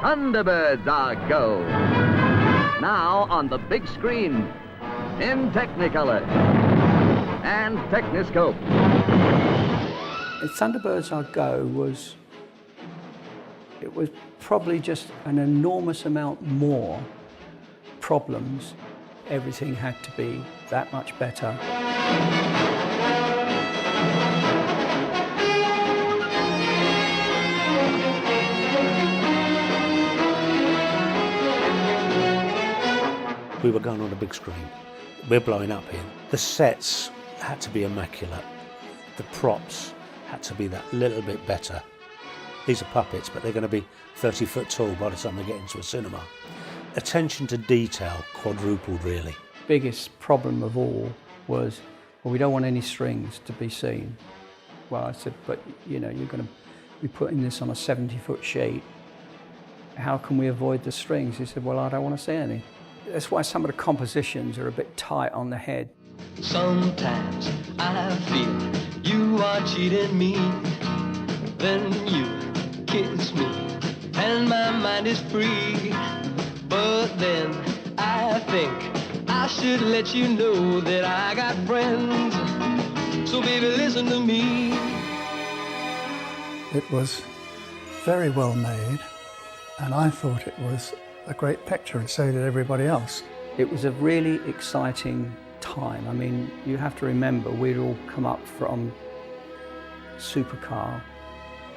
Thunderbirds are go. Now on the big screen, in Technicolor and Techniscope. Thunderbirds Are Go was probably just an enormous amount more problems. Everything had to be that much better. We were going on a big screen. We're blowing up here. The sets had to be immaculate. The props had to be that little bit better. These are puppets, but they're going to be 30 foot tall by the time they get into a cinema. Attention to detail quadrupled, really. Biggest problem of all was, well, we don't want any strings to be seen. Well, I said, but you know, you're going to be putting this on a 70-foot sheet. How can we avoid the strings? He said, well, I don't want to see any. That's why some of the compositions are a bit tight on the head. Sometimes I feel you are cheating me. Then you kiss me and my mind is free. But then I think I should let you know that I got friends. So baby, listen to me. It was very well made, and I thought it was a great picture, and so did everybody else. It was a really exciting time. I mean, you have to remember, we'd all come up from Supercar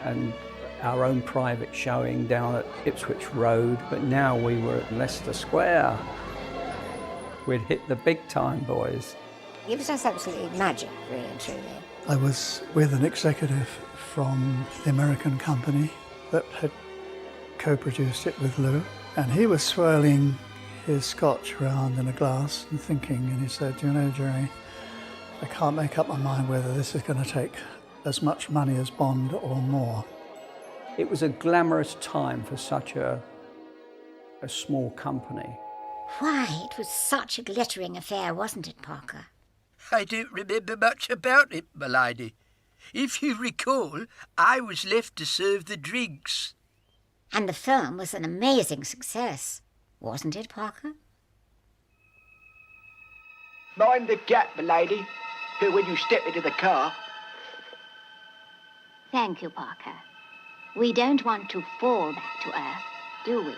and our own private showing down at Ipswich Road, but now we were at Leicester Square. We'd hit the big time, boys. It was just absolutely magic, really and truly. I was with an executive from the American company that had co-produced it with Lou, and he was swirling his scotch around in a glass and thinking, and he said, you know, Jerry, I can't make up my mind whether this is going to take as much money as Bond or more. It was a glamorous time for such a small company. Why, it was such a glittering affair, wasn't it, Parker? I don't remember much about it, my lady. If you recall, I was left to serve the drinks. And the film was an amazing success, wasn't it, Parker? Mind the gap, my lady, when you step into the car. Thank you, Parker. We don't want to fall back to Earth, do we?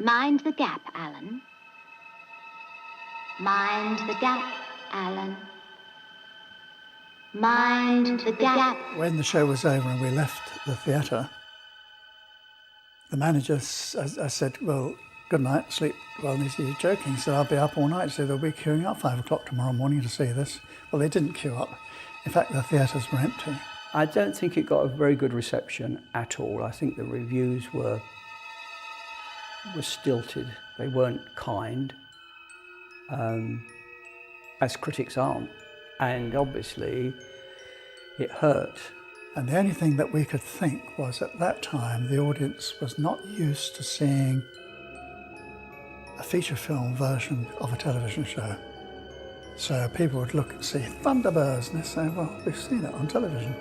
Mind the gap, Alan. Mind the gap, Alan. Mind the gap. When the show was over and we left the theatre, the manager, I said, well, good night, sleep well. And he said, you're joking. He said, I'll be up all night. He said, they'll be queuing up 5 o'clock tomorrow morning to see this. Well, they didn't queue up. In fact, the theatres were empty. I don't think it got a very good reception at all. I think the reviews were stilted. They weren't kind, as critics aren't. And obviously, it hurt. And the only thing that we could think was at that time, the audience was not used to seeing a feature film version of a television show. So people would look and see Thunderbirds and they'd say, well, we've seen it on television.